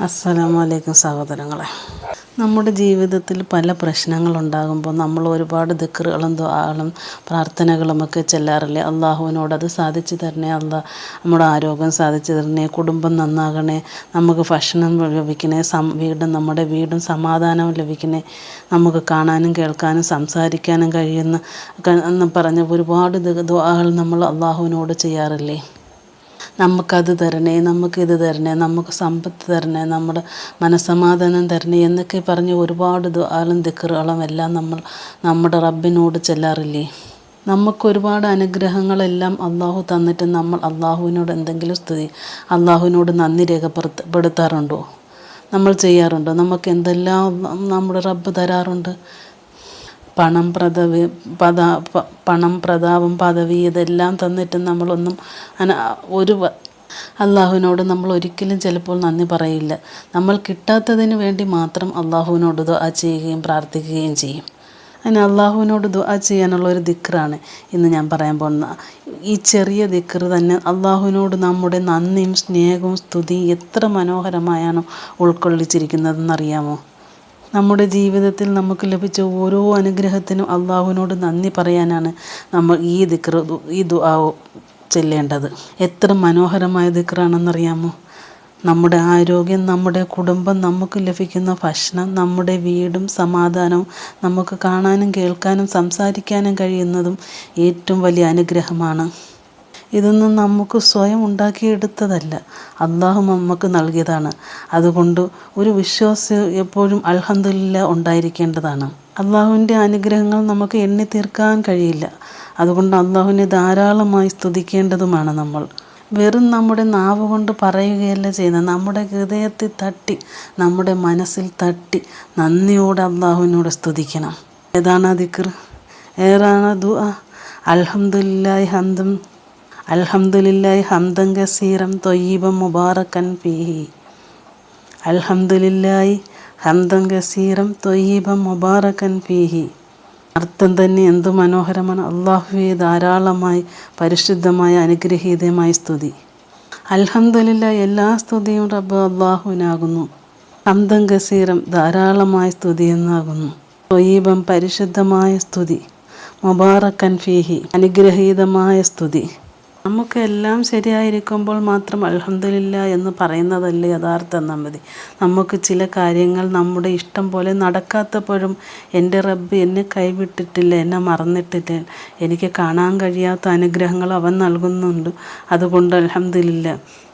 അസ്സലാമു അലൈക്കും സഹോദരങ്ങളെ. നമ്മുടെ ജീവിതത്തിൽ പല പ്രശ്നങ്ങളുണ്ടാകുമ്പോൾ നമ്മൾ ഒരുപാട് ദിക്റുകളും ദുആകളും പ്രാർത്ഥനകളുമൊക്കെ ചെല്ലാറില്ലേ. അള്ളാഹുവിനോട് അത് സാധിച്ചു തരണേ അല്ലാ, നമ്മുടെ ആരോഗ്യം സാധിച്ചു തരണേ, കുടുംബം നന്നാകണേ, നമുക്ക് ഭക്ഷണം ലഭിക്കണേ, നമ്മുടെ വീടും സമാധാനവും ലഭിക്കണേ, നമുക്ക് കാണാനും കേൾക്കാനും സംസാരിക്കാനും കഴിയുന്ന എന്ന് പറഞ്ഞ് ഒരുപാട് ദുആകൾ നമ്മൾ അള്ളാഹുവിനോട് ചെയ്യാറില്ലേ. നമുക്കത് തരണേ, നമുക്കിത് തരണേ, നമുക്ക് സമ്പത്ത് തരണേ, നമ്മുടെ മനസ്സമാധാനം തരണേ എന്നൊക്കെ പറഞ്ഞ് ഒരുപാട് ദുആകളും ദിക്റുകളും എല്ലാം നമ്മൾ നമ്മുടെ റബ്ബിനോട് ചെല്ലാറില്ലേ. നമുക്കൊരുപാട് അനുഗ്രഹങ്ങളെല്ലാം അള്ളാഹു തന്നിട്ട് നമ്മൾ അള്ളാഹുവിനോട് എന്തെങ്കിലും അള്ളാഹുവിനോട് നന്ദി രേഖപ്പെടുത്താറുണ്ടോ? നമ്മൾ ചെയ്യാറുണ്ടോ? നമുക്ക് എന്തെല്ലാം നമ്മുടെ റബ്ബ് തരാറുണ്ട്. പണം, പ്രതാപം, പദവി ഇതെല്ലാം തന്നിട്ട് നമ്മളൊന്നും അള്ളാഹുവിനോട് നമ്മൾ ഒരിക്കലും ചിലപ്പോൾ നന്ദി പറയില്ല. നമ്മൾ കിട്ടാത്തതിന് വേണ്ടി മാത്രം അള്ളാഹുവിനോട് ദുആ ചെയ്യുകയും പ്രാർത്ഥിക്കുകയും ചെയ്യും. അതിന് അള്ളാഹുവിനോട് ദുആ ചെയ്യാനുള്ള ഒരു ദിക്റാണ് ഇന്ന് ഞാൻ പറയാൻ പോകുന്ന ഈ ചെറിയ ദിക്ർ തന്നെ. അള്ളാഹുവിനോട് നമ്മുടെ നന്ദിയും സ്നേഹവും സ്തുതിയും എത്ര മനോഹരമായാണ് ഉൾക്കൊള്ളിച്ചിരിക്കുന്നതെന്നറിയാമോ? നമ്മുടെ ജീവിതത്തിൽ നമുക്ക് ലഭിച്ച ഓരോ അനുഗ്രഹത്തിനും അള്ളാഹുവിനോട് നന്ദി പറയാനാണ് നമ്മൾ ഈ ദുആ ചെല്ലേണ്ടത്. എത്ര മനോഹരമായ ദിക്റാണെന്നറിയാമോ? നമ്മുടെ ആരോഗ്യം, നമ്മുടെ കുടുംബം, നമുക്ക് ലഭിക്കുന്ന ഭക്ഷണം, നമ്മുടെ വീടും സമാധാനവും, നമുക്ക് കാണാനും കേൾക്കാനും സംസാരിക്കാനും കഴിയുന്നതും ഏറ്റവും വലിയ അനുഗ്രഹമാണ്. ഇതൊന്നും നമുക്ക് സ്വയം ഉണ്ടാക്കിയെടുത്തതല്ല, അള്ളാഹു നമുക്ക് നൽകിയതാണ്. അതുകൊണ്ട് ഒരു വിശ്വാസി എപ്പോഴും അൽഹംദുലില്ലാഹ് ഉണ്ടായിരിക്കേണ്ടതാണ്. അള്ളാഹുവിൻ്റെ അനുഗ്രഹങ്ങൾ നമുക്ക് എണ്ണി തീർക്കാൻ കഴിയില്ല. അതുകൊണ്ട് അള്ളാഹുവിനെ ധാരാളമായി സ്തുതിക്കേണ്ടതുമാണ് നമ്മൾ. വെറും നമ്മുടെ നാവ് കൊണ്ട് പറയുകയല്ല ചെയ്യുന്നത്, നമ്മുടെ ഹൃദയത്തിൽ തട്ടി, നമ്മുടെ മനസ്സിൽ തട്ടി നന്ദിയോടെ അള്ളാഹുവിനോട് സ്തുതിക്കണം. ഏതാണ് ആ ദിക്ർ? ഏതാണ് ദുആ? അൽഹംദുലില്ലാഹി ഹംദൻ കസീറൻ ത്വയ്യിബൻ മുബാറകൻ ഫീഹി. അൽഹംദുലില്ലാഹി ഹംദൻ കസീറൻ ത്വയ്യിബൻ മുബാറകൻ ഫീഹി. അർത്ഥം തന്നെ എന്തു മനോഹരമാണ്. അള്ളാഹുവേ, ധാരാളമായി പരിശുദ്ധമായ അനുഗ്രഹീതമായ സ്തുതി. അൽഹംദുലില്ലാഹ്, എല്ലാ സ്തുതിയും റബ്ബ് അള്ളാഹുവിനാകുന്നു. ഹംദൻ കസീറൻ, ധാരാളമായ സ്തുതി എന്നാകുന്നു. ത്വയ്യിബൻ, പരിശുദ്ധമായ സ്തുതി. മുബാറകൻ ഫീഹി, അനുഗ്രഹീതമായ സ്തുതി. നമുക്കെല്ലാം ശരിയായിരിക്കുമ്പോൾ മാത്രം അൽഹംദുലില്ലാഹ് എന്ന് പറയുന്നതല്ലേ യഥാർത്ഥ നന്ദി. നമുക്ക് ചില കാര്യങ്ങൾ നമ്മുടെ ഇഷ്ടം പോലെ നടക്കാത്തപ്പോഴും എൻ്റെ റബ്ബ് എന്നെ കൈവിട്ടിട്ടില്ല, എന്നെ മറന്നിട്ടില്ല, എനിക്ക് കാണാൻ കഴിയാത്ത അനുഗ്രഹങ്ങൾ അവൻ നൽകുന്നുണ്ട്, അതുകൊണ്ട് അൽഹംദുലില്ലാഹ്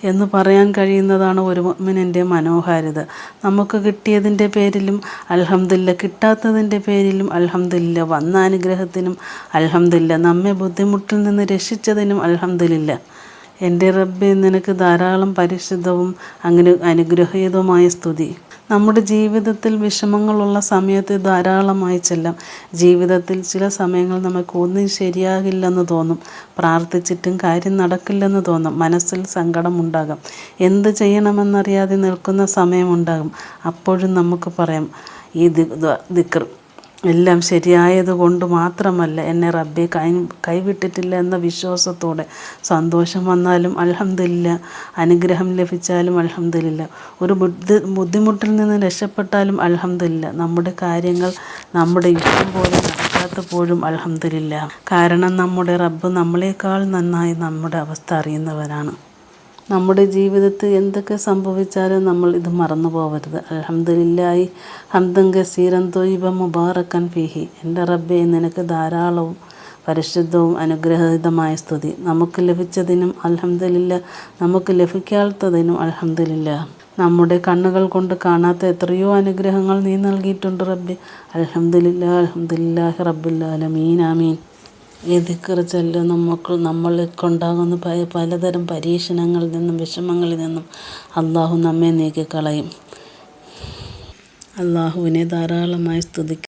എന്ന് പറയാൻ കഴിയുന്നതാണ് ഒരു മുഅ്മിനിൻ്റെ മനോഹാരിത. നമുക്ക് കിട്ടിയതിൻ്റെ പേരിലും അൽഹംദുലില്ലാഹ്, കിട്ടാത്തതിൻ്റെ പേരിലും അൽഹംദുലില്ലാഹ്, വന്ന അനുഗ്രഹത്തിനും അൽഹംദുലില്ലാഹ്, നമ്മെ ബുദ്ധിമുട്ടിൽ നിന്ന് രക്ഷിച്ചതിനും അൽഹംദുലില്ലാഹ്. എൻ്റെ റബ്ബേ, നിനക്ക് ധാരാളം പരിശുദ്ധവും അങ്ങനെ അനുഗ്രഹീതവുമായ സ്തുതി. നമ്മുടെ ജീവിതത്തിൽ വിഷമങ്ങളുള്ള സമയത്ത് ധാരാളമായി ചെല്ലാം. ജീവിതത്തിൽ ചില സമയങ്ങൾ നമുക്ക് ഒന്നും ശരിയാകില്ലെന്ന് തോന്നും, പ്രാർത്ഥിച്ചിട്ടും കാര്യം നടക്കില്ലെന്ന് തോന്നും, മനസ്സിൽ സങ്കടമുണ്ടാകും, എന്ത് ചെയ്യണമെന്നറിയാതെ നിൽക്കുന്ന സമയമുണ്ടാകും. അപ്പോഴും നമുക്ക് പറയാം ഈ ദിക്ർ. എല്ലാം ശരിയായത് കൊണ്ട് മാത്രമല്ല, എന്നെ റബ്ബെ കൈവിട്ടിട്ടില്ല എന്ന വിശ്വാസത്തോടെ സന്തോഷം വന്നാലും അൽഹംദുലില്ലാഹ്, അനുഗ്രഹം ലഭിച്ചാലും അൽഹംദുലില്ലാഹ്, ഒരു ബുദ്ധിമുട്ടിൽ നിന്ന് രക്ഷപ്പെട്ടാലും അൽഹംദുലില്ലാഹ്, നമ്മുടെ കാര്യങ്ങൾ നമ്മുടെ ഇഷ്ടം പോലെ നടക്കാത്തപ്പോഴും അൽഹംദുലില്ലാഹ്. കാരണം നമ്മുടെ റബ്ബ് നമ്മളെക്കാൾ നന്നായി നമ്മുടെ അവസ്ഥ അറിയുന്നവരാണ്. നമ്മുടെ ജീവിതത്തിൽ എന്തൊക്കെ സംഭവിച്ചാലും നമ്മൾ ഇത് മറന്നു പോകരുത്. അൽഹംദുലില്ലാഹി ഹംദൻ കസീറൻ ത്വയ്യിബൻ മുബാറകൻ ഫീഹി. എൻ്റെ റബ്ബേ, നിനക്ക് ധാരാളവും പരിശുദ്ധവും അനുഗ്രഹീതമായ സ്തുതി. നമുക്ക് ലഭിച്ചതിനും അൽഹംദുലില്ലാഹ്, നമുക്ക് ലഭിക്കാത്തതിനും അൽഹംദുലില്ലാഹ്. നമ്മുടെ കണ്ണുകൾ കൊണ്ട് കാണാത്ത എത്രയോ അനുഗ്രഹങ്ങൾ നീ നൽകിയിട്ടുണ്ട് റബ്ബേ. അൽഹംദുലില്ലാഹ്, അൽഹംദുലില്ലാഹി റബ്ബിൽ ആലമീൻ, ആമീൻ. ഈ ദിക്ർ ചൊല്ലി നമ്മൾക്കുണ്ടാകുന്ന പലതരം പരീക്ഷണങ്ങളിൽ നിന്നും വിഷമങ്ങളിൽ നിന്നും അള്ളാഹു നമ്മെ നീക്കിക്കളയും. അള്ളാഹുവിനെ ധാരാളമായി സ്തുതിക്കുക.